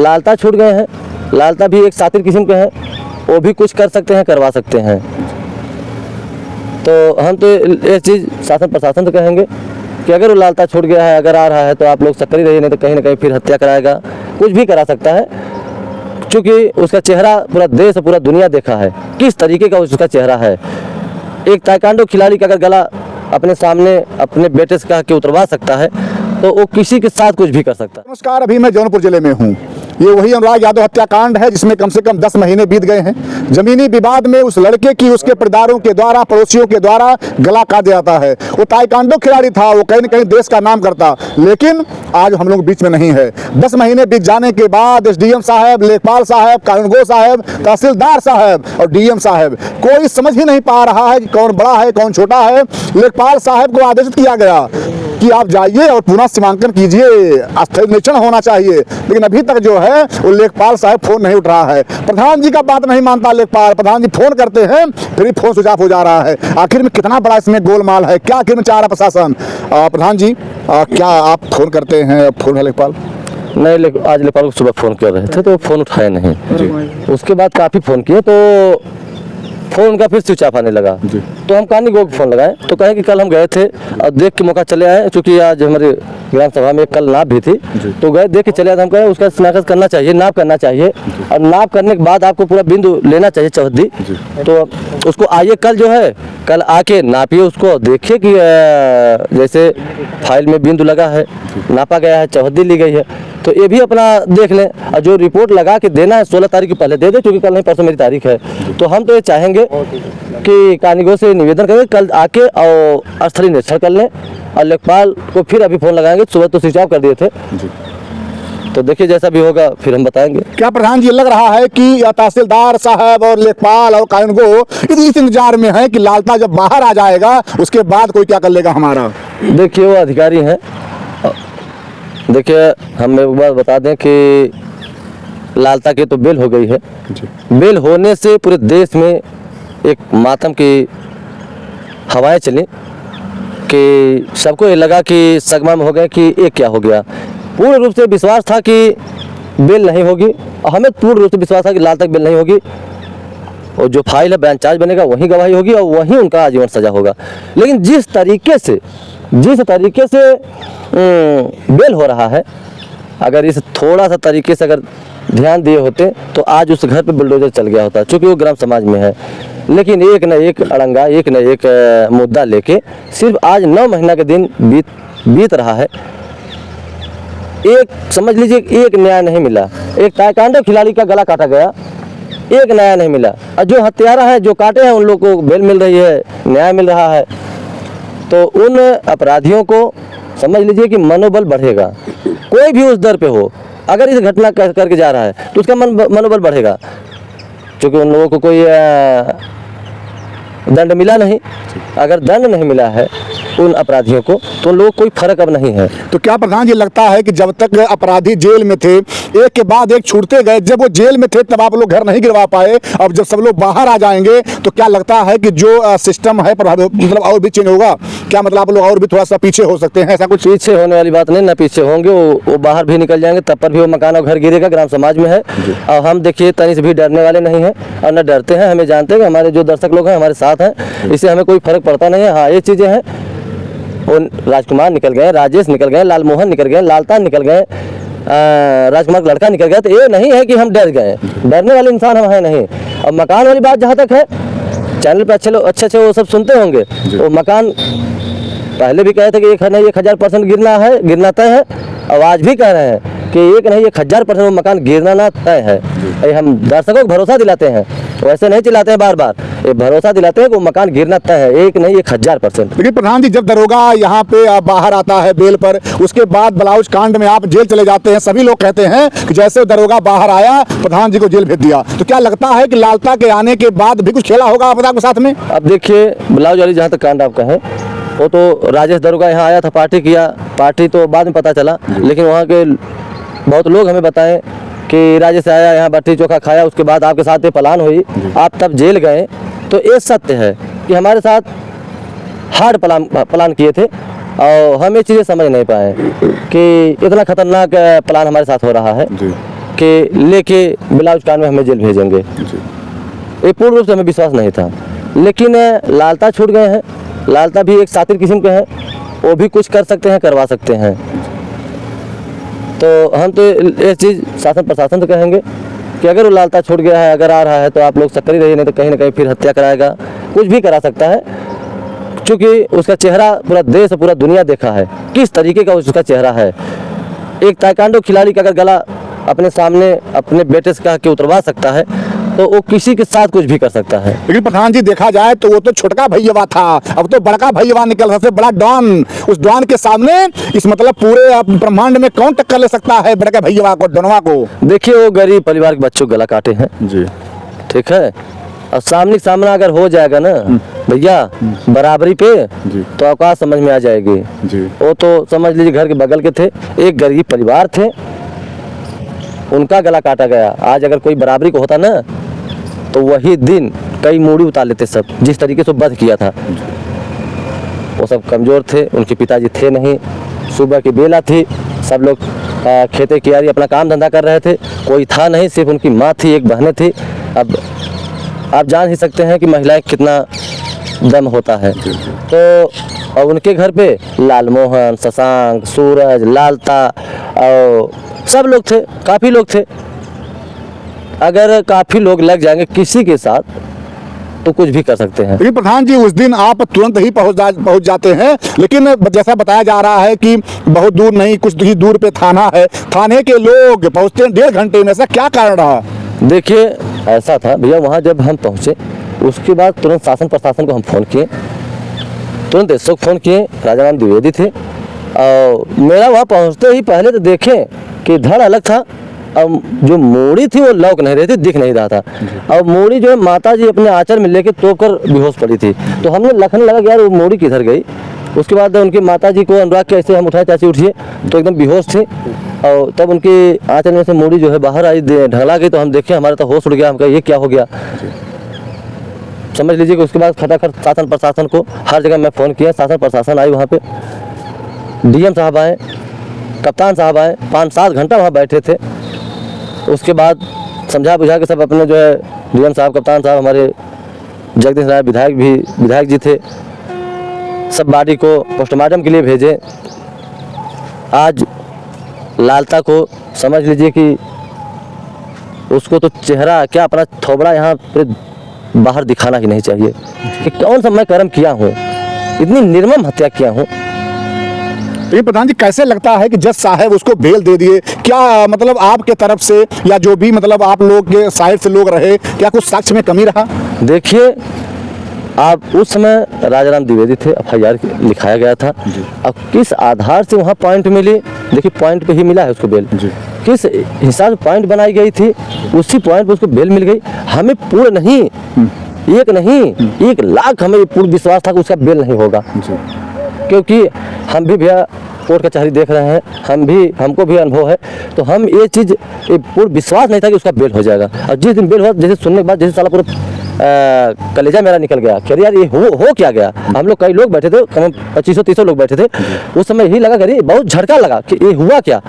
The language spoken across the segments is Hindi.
लालता छूट गए हैं। लालता भी एक शातिर किस्म के हैं, वो भी कुछ कर सकते हैं, करवा सकते हैं। तो हम तो ये चीज़ शासन प्रशासन से कहेंगे कि अगर वो लालता छूट गया है, अगर आ रहा है तो आप लोग सक्रिय रहिए, नहीं तो कहीं ना कहीं फिर हत्या कराएगा, कुछ भी करा सकता है। क्योंकि उसका चेहरा पूरा देश पूरा दुनिया देखा है, किस तरीके का उसका चेहरा है। एक ताइक्वांडो खिलाड़ी का अगर गला अपने सामने अपने बेटे से कह के उतरवा सकता है तो वो किसी के साथ कुछ भी कर सकता है। नमस्कार, अभी मैं जौनपुर जिले में हूँ। ये वही अनुराग यादव हत्याकांड है जिसमें कम से कम 10 महीने बीत गए हैं। जमीनी विवाद में उस लड़के की उसके परिवारों के द्वारा, पड़ोसियों के द्वारा गला काट दिया जाता है। वो ताइक्वांडो खिलाड़ी था, वो कहीं न कहीं देश का नाम करता, लेकिन आज हम लोग बीच में नहीं है। 10 महीने बीत जाने के बाद एसडीएम साहब, लेखपाल साहब, कानूनगो साहब, तहसीलदार साहब और डीएम साहब, कोई समझ ही नहीं पा रहा है कि कौन बड़ा है कौन छोटा है। लेखपाल साहब को आदेशित किया गया कि आप जाइए और पुनः सीमांकन कीजिए, स्थल निरीक्षण होना चाहिए, लेकिन अभी तक जो है वो लेखपाल साहब फोन नहीं उठ रहा है। प्रधान जी का बात नहीं मानता लेखपाल, प्रधान जी फोन करते हैं फिर भी फोन स्विच ऑफ हो जा रहा है। आखिर में कितना बड़ा इसमें गोलमाल है, क्या आखिर में चाह रहा प्रशासन? प्रधान जी, क्या आप फोन करते हैं? फोन है लेखपाल? नहीं, आज लेखपाल को सुबह फ़ोन कर रहे थे तो फ़ोन उठाए नहीं जी। उसके बाद काफ़ी फ़ोन किए तो फ़ोन का फिर स्विच ऑफ आने लगा जी। तो हम कानूनगो को फ़ोन लगाए तो कहे कि कल हम गए थे और देख के मौका चले आए, चूँकि आज हमारे ग्राम सभा में कल नाप भी थी तो गए देख के चले आए। हम कहे उसका शिनाख्त करना चाहिए, नाप करना चाहिए और नाप करने के बाद आपको पूरा बिंदु लेना चाहिए चौहद्दी। तो उसको आइए कल जो है, कल आके नापिए उसको, देखिए कि जैसे फाइल में बिंदु लगा है, नापा गया है, चौहद्दी ली गई है, तो ये भी अपना देख लें। और जो रिपोर्ट लगा के देना है 16 तारीख के पहले दे दे, क्योंकि कल नहीं परसों मेरी तारीख है। तो हम तो ये चाहेंगे कि कानूनगो से निवेदन करें कल आके और स्थलीय निरीक्षण कर लें। और लेखपाल को फिर अभी फ़ोन लगाएंगे, सुबह तो स्विच ऑफ कर दिए थे, तो देखिए जैसा भी होगा फिर हम बताएंगे। क्या प्रधान जी लग रहा है कि तहसीलदार साहब और लेखपाल और कानूनगो इस इंतजार में है कि लालता जब बाहर आ जाएगा उसके बाद कोई क्या कर लेगा हमारा? देखिए वो अधिकारी हैं। देखिए हम एक बार बता दें कि लालता की तो बेल हो गई है। बेल होने से पूरे देश में एक मातम की हवाएं चली कि सबको ये लगा कि सगमा में हो गए कि ये क्या हो गया। पूर्ण रूप से विश्वास था कि बेल नहीं होगी और हमें पूर्ण रूप से विश्वास था कि लालता की बेल नहीं होगी और जो फाइल है बयान चार्ज बनेगा वहीं गवाही होगी और वहीं उनका आजीवन सजा होगा। लेकिन जिस तरीके से बेल हो रहा है, अगर इस थोड़ा सा तरीके से अगर ध्यान दिए होते तो आज उस घर पे बुलडोजर चल गया होता, क्योंकि वो ग्राम समाज में है। लेकिन एक न एक अड़ंगा, एक न एक मुद्दा लेके सिर्फ आज 9 महीना के दिन बीत रहा है। एक समझ लीजिए एक न्याय नहीं मिला। एक ताइक्वांडो खिलाड़ी का गला काटा गया, एक न्याय नहीं मिला। और जो हत्यारा है, जो काटे हैं, उन लोगों को बेल मिल रही है, न्याय मिल रहा है। तो उन अपराधियों को समझ लीजिए कि मनोबल बढ़ेगा। कोई भी उस दर पे हो, अगर इस घटना करके जा रहा है तो उसका मनोबल बढ़ेगा, क्योंकि उन लोगों को कोई दंड मिला नहीं। अगर दंड नहीं मिला है उन अपराधियों को तो उन लोगों को कोई फर्क अब नहीं है। तो क्या प्रधान जी लगता है कि जब तक अपराधी जेल में थे, एक के बाद एक छूटते गए, जब वो जेल में थे तब आप लोग घर नहीं गिरवा पाए, अब जब सब लोग बाहर आ जाएंगे तो क्या लगता है कि जो सिस्टम है मतलब और भी चेंज होगा? क्या मतलब आप लोग और भी थोड़ा सा पीछे हो सकते हैं? ऐसा कुछ पीछे होने वाली बात नहीं, ना पीछे होंगे, वो बाहर भी निकल जाएंगे, तब पर भी वो मकान और घर गिरेगा, ग्राम समाज में है। और हम देखिए तनी से भी डरने वाले नहीं हैं और न डरते हैं। हमें जानते हैं कि हमारे जो दर्शक लोग हैं हमारे साथ हैं, इससे हमें कोई फर्क पड़ता नहीं है। हाँ, ये चीज़ें हैं, वो राजकुमार निकल गए, राजेश निकल गए, लालमोहन निकल गए, लालता निकल गए, राजकुमार लड़का निकल गया, तो ये नहीं है कि हम डर गए। डरने वाले इंसान हम हैं नहीं। और मकान वाली बात जहाँ तक है, चैनल पे अच्छे वो सब सुनते होंगे, तो मकान पहले भी कहे थे कि 1000% गिरना तय है, और आज भी कह रहे हैं कि 1000% वो मकान गिरना ना तय है। ये हम दर्शकों को भरोसा दिलाते हैं, वैसे नहीं चिल्लाते हैं बार बार, ये भरोसा दिलाते हैं कि वो मकान गिरना तय है, 1000%। लेकिन प्रधान जी जब दरोगा यहाँ पे बाहर आता है बेल पर, उसके बाद बलाउज कांड में आप जेल चले जाते हैं, सभी लोग कहते हैं कि जैसे दरोगा बाहर आया प्रधान जी को जेल भेज दिया, तो क्या लगता है कि लालता के आने के बाद भी कुछ खेला होगा आपके साथ में? अब देखिए ब्लाउज वाली जहाँ तक कांड आपका है, वो तो राजेश दरोगा यहाँ आया था, पार्टी तो बाद में पता चला, लेकिन वहाँ के बहुत लोग हमें बताएं कि राजेश आया यहाँ बाटी चोखा खाया, उसके बाद आपके साथ ये प्लान हुई, आप तब जेल गए। तो ये सत्य है कि हमारे साथ हार्ड प्लान किए थे और हम ये चीज़ें समझ नहीं पाए कि इतना खतरनाक प्लान हमारे साथ हो रहा है। कि लेके ब्लाउज कान में हमें जेल भेजेंगे। ये पूर्ण रूप से हमें विश्वास नहीं था, लेकिन लालता छूट गए हैं। लालता भी एक शातिर किस्म के हैं, वो भी कुछ कर सकते हैं, करवा सकते हैं। तो हम तो ये चीज़ शासन प्रशासन से कहेंगे कि अगर वो लालता छूट गया है, अगर आ रहा है तो आप लोग सक्रिय रहिए, नहीं तो कहीं ना कहीं फिर हत्या कराएगा, कुछ भी करा सकता है। क्योंकि उसका चेहरा पूरा देश और पूरा दुनिया देखा है, किस तरीके का उसका चेहरा है। एक ताइक्वांडो खिलाड़ी का अगर गला अपने सामने अपने बेटे से कह के उतरवा सकता है, तो वो किसी के साथ कुछ भी कर सकता है। लेकिन प्रधान जी देखा जाए तो वो तो छोटका भैया था, अब तो बड़का भैया निकल, सबसे बड़ा डॉन। उस डॉन के सामने इस मतलब पूरे ब्रह्मांड में कौन टक्कर ले सकता है बड़के भैया को, डॉनवा को? देखिए वो गरीब परिवार के बच्चों को गला काटे हैं जी, ठीक है। और सामना अगर हो जाएगा ना भैया बराबरी पे, तो औकात समझ में आ जाएगी जी। वो तो समझ लीजिए घर के बगल के थे, एक गरीब परिवार थे, उनका गला काटा गया। आज अगर कोई बराबरी को होता ना, तो वही दिन कई मूड़ी उतार लेते सब, जिस तरीके से वध किया था। वो सब कमज़ोर थे, उनके पिताजी थे नहीं, सुबह की बेला थी, सब लोग खेती कियारी अपना काम धंधा कर रहे थे, कोई था नहीं, सिर्फ उनकी माँ थी, एक बहनें थी। अब आप जान ही सकते हैं कि महिलाएं कितना दम होता है। तो और उनके घर पे लालमोहन, शशांक, सूरज, लालता और सब लोग थे, काफ़ी लोग थे। अगर काफ़ी लोग लग जाएंगे किसी के साथ तो कुछ भी कर सकते हैं। लेकिन प्रधान जी उस दिन आप तुरंत ही पहुंच जाते हैं, लेकिन जैसा बताया जा रहा है कि बहुत दूर नहीं, कुछ ही दूर पे थाना है, थाने के लोग पहुंचते हैं 1.5 घंटे में, ऐसा क्या कारण रहा? देखिए ऐसा था भैया, वहाँ जब हम पहुँचे उसके बाद तुरंत शासन प्रशासन को हम फ़ोन किए, तुरंत एसओ को फ़ोन किए, राजा राम द्विवेदी थे। और मेरा वहाँ पहुँचते ही पहले तो देखें कि धड़ अलग था, अब जो मूड़ी थी वो लौक नहीं रही थी, दिख नहीं रहा था। और मूड़ी जो है माता जी अपने आंचल में लेके तोप कर बेहोश पड़ी थी, तो हमने लखने लगा कि यार वो मूड़ी किधर गई। उसके बाद उनकी माता जी को अनुराग के ऐसे हम उठाए, चाची उठिए, तो एकदम बेहोश थे। और तब उनकी आंचल में से मूड़ी जो है बाहर आई, ढला गई, तो हम देखे, हमारा तो होश उड़ गया, हम कहा ये क्या हो गया, समझ लीजिए कि उसके बाद फटाफट शासन प्रशासन को हर जगह मैं फ़ोन किया, शासन प्रशासन आई वहाँ पे, डीएम साहब आए, कप्तान साहब आए, 5-7 घंटा वहाँ बैठे थे। उसके बाद समझा बुझा के सब अपने जो है डीएम साहब, कप्तान साहब, हमारे जगदीश राय विधायक जी थे, सब बॉडी को पोस्टमार्टम के लिए भेजे। आज लालता को समझ लीजिए कि उसको तो चेहरा क्या, अपना थोबड़ा यहाँ पे बाहर दिखाना ही नहीं चाहिए कि कौन सा मैं कर्म किया हूँ, इतनी निर्मम हत्या किया हूँ। ये प्रधान जी कैसे लगता है कि जज साहब उसको बेल दे दिए? क्या मतलब आपके तरफ से या जो भी मतलब आप लोग के साइड से लोग रहे, क्या कुछ साक्ष्य में कमी रहा? देखिए आप उस समय राजाराम द्विवेदी थे, FIR लिखाया गया था। अब किस आधार से वहाँ पॉइंट मिली, देखिए पॉइंट पे ही मिला है उसको बेल, किस हिसाब से पॉइंट बनाई गई थी, उसी पॉइंट पे उसको बेल मिल गई। हमें पूर्ण नहीं, एक नहीं, 1 लाख हमें पूर्ण विश्वास था कि उसका बेल नहीं होगा, क्योंकि हम भी भैया कोर्ट कचहरी देख रहे हैं, हमको भी अनुभव है, तो हम ये चीज़ पूर्ण विश्वास नहीं था कि उसका बेल हो जाएगा। और जिस दिन बेल हुआ, जैसे सुनने के बाद जैसे साला पूरा कलेजा मेरा निकल गया, कह यार ये हो क्या गया। हम लोग कई लोग बैठे थे, कम 2500-3000 लोग बैठे थे, उस समय यही लगा करिए, बहुत झटका लगा कि ये हुआ क्या।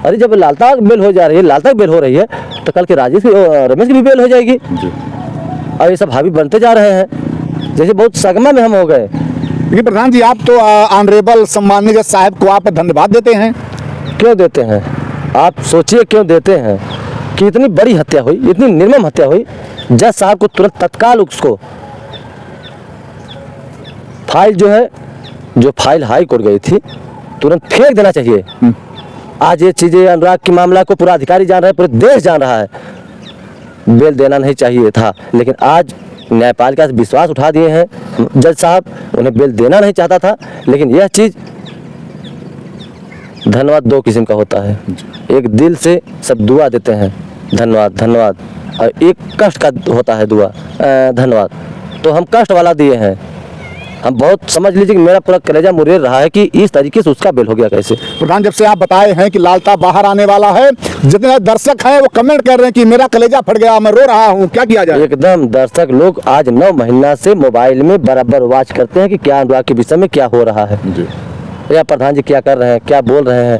अरे जब लालता बेल हो जा रही है, लालता बेल हो रही है, तो कल के राजेश रमेश की भी बेल हो जाएगी। और ये सब हावी बनते जा रहे हैं, जैसे बहुत सगमा में हम हो गए। लेकिन प्रधान जी आप तो ऑनरेबल सम्माननीय जज साहब को आप धन्यवाद देते हैं। क्यों देते हैं आप सोचिए, क्यों देते हैं कि इतनी बड़ी हत्या हुई, इतनी निर्मम हत्या हुई, जज साहब को तुरंत तत्काल उसको फाइल जो फाइल हाई कोर्ट गई थी तुरंत फेंक देना चाहिए। आज ये चीज़ें अनुराग की मामला को पूरा अधिकारी जान रहा है, पूरे देश जान रहा है, बेल देना नहीं चाहिए था। लेकिन आज न्यायपालिका से विश्वास उठा दिए हैं जज साहब, उन्हें बेल देना नहीं चाहता था। लेकिन यह चीज़ धन्यवाद 2 किस्म का होता है, एक दिल से सब दुआ देते हैं धन्यवाद धन्यवाद, और एक कष्ट का होता है दुआ धन्यवाद। तो हम कष्ट वाला दिए हैं, हम बहुत समझ लीजिए कि मेरा पूरा कलेजा मुरेर रहा है कि इस तरीके से उसका बेल हो गया कैसे। प्रधान जब से आप बताए हैं कि लालता बाहर आने वाला है, जितने दर्शक हैं वो कमेंट कर रहे हैं कि मेरा कलेजा फट गया, मैं रो रहा हूँ, क्या किया जाए? एकदम दर्शक लोग आज 9 महीना से मोबाइल में बराबर वॉच करते हैं कि क्या अनुराग के विषय में क्या हो रहा है, या प्रधान जी क्या कर रहे हैं, क्या बोल रहे हैं।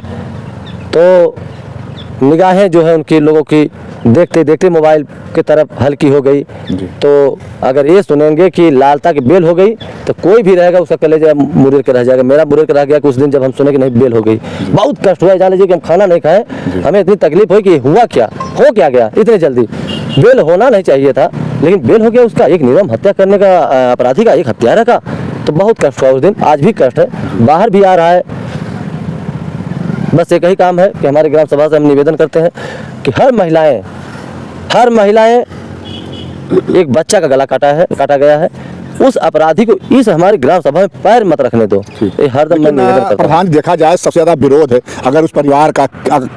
तो निगाहें जो है उनकी लोगों की देखते देखते मोबाइल की तरफ हल्की हो गई। तो अगर ये सुनेंगे कि लालता की बेल हो गई तो कोई भी रहेगा उसका कलेजा मुरझ के रह जाएगा। मेरा मुरझ के रह गया कुछ दिन जब हम सुने कि नहीं बेल हो गई। बहुत कष्ट हुआ, जान लीजिए कि हम खाना नहीं खाए, हमें इतनी तकलीफ हुई कि हुआ क्या, हो क्या गया इतने जल्दी। बेल होना नहीं चाहिए था लेकिन बेल हो गया उसका, एक निर्मम हत्या करने का अपराधी का, एक हत्यारा का। तो बहुत कष्ट हुआ उस दिन, आज भी कष्ट है। बाहर भी आ रहा है। बस एक ही काम है कि हमारे ग्राम सभा से हम निवेदन करते हैं कि हर महिलाएं एक बच्चा का गला काटा गया है, उस अपराधी को इस हमारे ग्राम सभा में पैर मत रखने दो। ये हरदम मैं निवेदन करता हूं। प्रधान देखा जाए सबसे ज्यादा विरोध है अगर उस परिवार का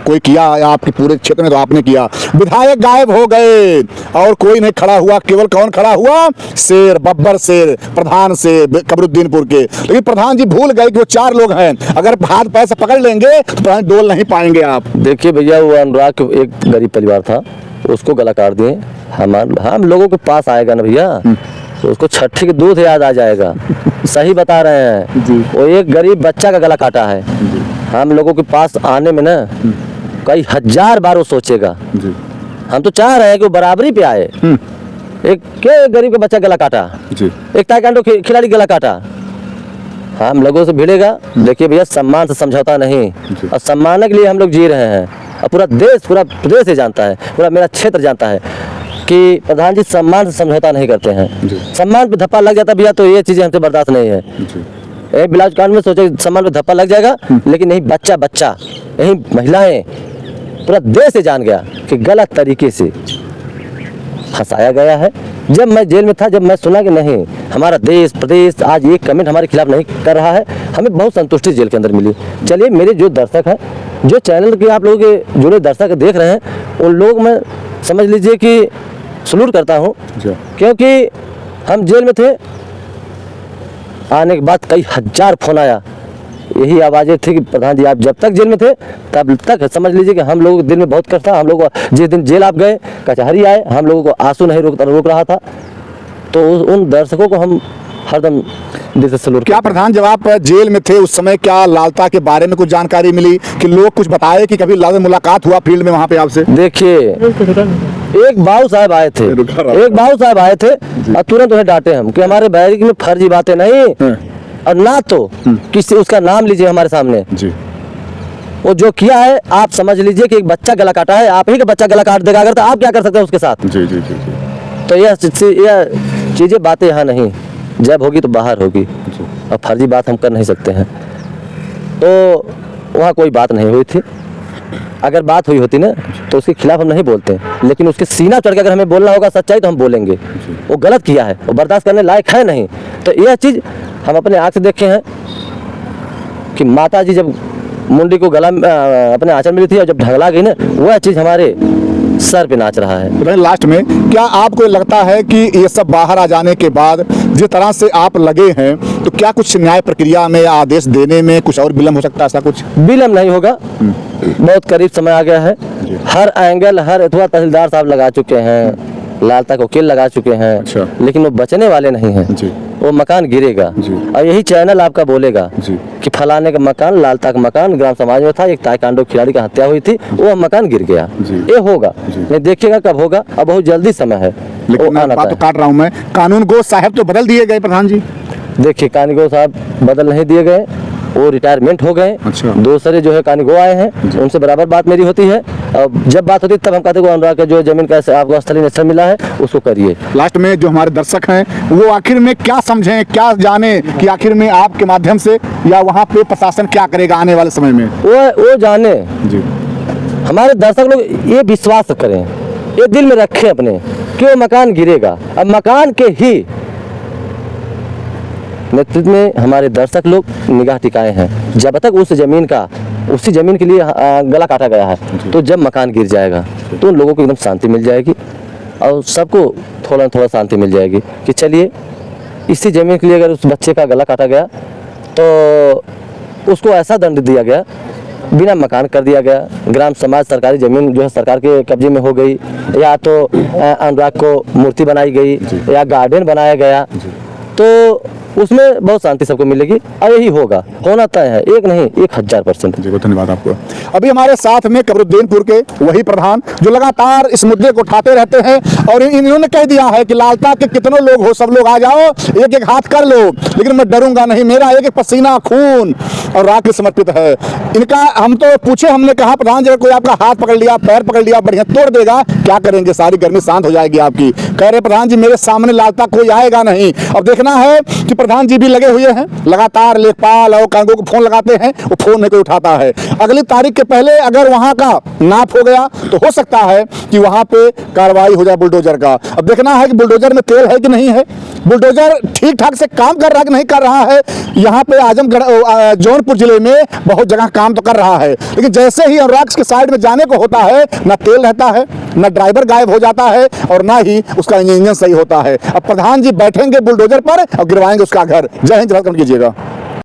कोई किया या आपके पूरे क्षेत्र में तो आपने किया। विधायक गायब हो गए और कोई नहीं खड़ा हुआ, केवल कौन खड़ा हुआ? शेर, बब्बर शेर, प्रधान से कबरुद्दीनपुर के। लेकिन प्रधान जी भूल गए कि वो 4 लोग हैं, अगर हाथ पैर से पकड़ लेंगे तो प्रधान डोल नहीं पाएंगे आप। देखिए भैया, वो अनुराग के एक गरीब परिवार था, उसको गला काट दिए। हम लोगों के पास आएगा ना भैया तो उसको छठी के दूध याद आ जाएगा। सही बता रहे हैं, वो एक गरीब बच्चा का गला काटा है। हम लोगों के पास आने में ना कई हजार बार वो सोचेगा। हम तो चाह रहे हैं कि वो बराबरी पे आए। एक गरीब का बच्चा गला काटा, एक ताइक्वांडो खिलाड़ी गला काटा, हम लोगों से भिड़ेगा। देखिए भैया, सम्मान से समझौता नहीं, और सम्मान के लिए हम लोग जी रहे हैं। और पूरा प्रदेश ये जानता है, पूरा मेरा क्षेत्र जानता है कि प्रधान जी सम्मान से समझौता नहीं करते हैं। सम्मान पे धप्पा लग जाता भैया तो ये चीजें हमसे बर्दाश्त नहीं है। एक ब्लाउज कांड में सोचे सम्मान पे धप्पा लग जाएगा, लेकिन नहीं, बच्चा यही महिलाएं, पूरा देश से जान गया कि गलत तरीके से फंसाया गया है। जब मैं जेल में था, जब मैं सुना कि नहीं हमारा देश प्रदेश आज एक कमेंट हमारे खिलाफ नहीं कर रहा है, हमें बहुत संतुष्टि जेल के अंदर मिली। चलिए, मेरे जो दर्शक हैं, जो चैनल के आप लोगों के जुड़े दर्शक देख रहे हैं, उन लोग में समझ लीजिए कि सलूट करता हूँ, क्योंकि हम जेल में थे। आने के बाद कई हजार फोन आया, यही आवाज़ें थी कि प्रधान जी आप जब तक जेल में थे तब तक समझ लीजिए कि हम लोगों के दिल में बहुत कष्ट था। हम लोग जिस दिन जेल आप गए, कचहरी आए, हम लोगों को आंसू नहीं रोक रहा था। तो उन दर्शकों को हम हरदम दिल से सलूट। क्या प्रधान, जब आप जेल में थे उस समय क्या लालता के बारे में कुछ जानकारी मिली कि लोग कुछ बताए कि कभी लाल मुलाकात हुआ फील्ड में वहाँ पे आपसे? देखिए, एक बाबू साहब आए थे और तुरंत उन्हें डांटे हम कि हमारे बैरिक में फर्जी बातें नहीं, और ना तो किसी उसका नाम लीजिए हमारे सामने जी। वो जो किया है आप समझ लीजिए कि एक बच्चा गला काटा है, आप ही का बच्चा गला काट देगा अगर, तो आप क्या कर सकते हैं उसके साथ? जी जी जी। तो यह चीजें बातें यहाँ नहीं, जब होगी तो बाहर होगी, और फर्जी बात हम कर नहीं सकते हैं। तो वहाँ कोई बात नहीं हुई थी। अगर बात हुई होती ना तो उसके खिलाफ हम नहीं बोलते, लेकिन उसके सीना चढ़ के अगर हमें बोलना होगा सच्चाई तो हम बोलेंगे। वो गलत किया है, वो बर्दाश्त करने लायक है नहीं। तो यह चीज़ हम अपने आँख से देखे हैं कि माता जी जब मुंडी को गला अपने आंचल में थी और जब ढगला गई ना, वह चीज़ हमारे सर पे नाच रहा है। लास्ट में क्या आपको लगता है कि ये सब बाहर आ जाने के बाद जिस तरह से आप लगे हैं, तो क्या कुछ न्याय प्रक्रिया में आदेश देने में कुछ और विलम्ब हो सकता है? ऐसा कुछ विलम्ब नहीं होगा, बहुत करीब समय आ गया है। हर एंगल, हर अथवा तहसीलदार साहब लगा चुके हैं, लालता को किल लगा चुके हैं। अच्छा। लेकिन वो बचने वाले नहीं हैं जी। वो मकान गिरेगा और यही चैनल आपका बोलेगा कि फलाने का मकान, लालता का मकान ग्राम समाज में था, एक ताइक्वांडो खिलाड़ी का हत्या हुई थी, वो मकान गिर गया। ये होगा, नहीं देखिएगा कब होगा, अब बहुत जल्दी समय है। लेकिन बात तो काट रहा हूँ मैं, कानून गो साहब तो बदल दिए गए प्रधान जी। देखिए, कानूनगो साहब बदल नहीं दिए गए, वो रिटायरमेंट हो गए। अच्छा। दूसरे जो है कानूनगो आए हैं, उनसे बराबर बात मेरी होती है। जब बात होती तब हम कहते हैं अनुराग का जो जमीन का आपको स्थलीय निरीक्षण मिला है उसको करिए। लास्ट में जो हमारे दर्शक हैं वो आखिर में क्या समझें, क्या जाने कि आखिर में आपके माध्यम से या वहाँ पे प्रशासन क्या करेगा आने वाले समय में, वो जाने जी। हमारे दर्शक लोग ये विश्वास करें, ये दिल में रखें अपने कि वो मकान गिरेगा। अब मकान के ही नेतृत्व में हमारे दर्शक लोग निगाह टिकाए हैं। जब तक उसी जमीन के लिए गला काटा गया है, तो जब मकान गिर जाएगा तो उन लोगों को एकदम शांति मिल जाएगी और सबको थोड़ा थोड़ा शांति मिल जाएगी कि चलिए इसी जमीन के लिए अगर उस बच्चे का गला काटा गया तो उसको ऐसा दंड दिया गया, बिना मकान कर दिया गया, ग्राम समाज सरकारी ज़मीन जो है सरकार के कब्जे में हो गई, या तो अनुराग को मूर्ति बनाई गई या गार्डन बनाया गया, तो उसमें बहुत शांति सबको मिलेगी और यही होगा, होना तय है, एक नहीं 1000%। जी धन्यवाद आपको। अभी हमारे साथ में कमरुद्दीनपुर के वही प्रधान जो लगातार इस मुद्दे को उठाते रहते हैं और इन्होंने कह दिया है कि लालता के कितनों लोग हो, सब लोग आ जाओ, एक एक हाथ कर लो, लेकिन मैं डरूंगा नहीं, मेरा एक एक पसीना, खून और राख समर्पित है। इनका हम तो पूछे, हमने कहा प्रधान जी कोई आपका हाथ पकड़ लिया, पैर पकड़ लिया, बढ़िया तोड़ देगा, क्या करेंगे, सारी गर्मी शांत हो जाएगी आपकी। कह रहे प्रधान जी मेरे सामने लालता कोई आएगा नहीं। अब देखना है कि प्रधान जी भी लगे हुए हैं, लगातार लेखपाल और कांगो को फोन लगाते हैं, वो फोन नहीं कोई उठाता है। अगली तारीख के पहले अगर वहां का नाप हो गया तो हो सकता है कि वहां पे कार्रवाई हो जाए बुलडोजर का। अब देखना है कि बुलडोजर में तेल है कि नहीं है, बुलडोजर ठीक ठाक से काम कर रहा है कि नहीं कर रहा है। यहाँ पे आजमगढ़ जौनपुर जिले में बहुत जगह काम तो कर रहा है, लेकिन जैसे ही अनुराग के साइड में जाने को होता है, ना तेल रहता है, ना ड्राइवर गायब हो जाता है और ना ही उसका इंजन सही होता है। अब प्रधान जी बैठेंगे बुलडोजर पर और गिरवाएंगे उसका घर। जय हिंद, कीजिएगा।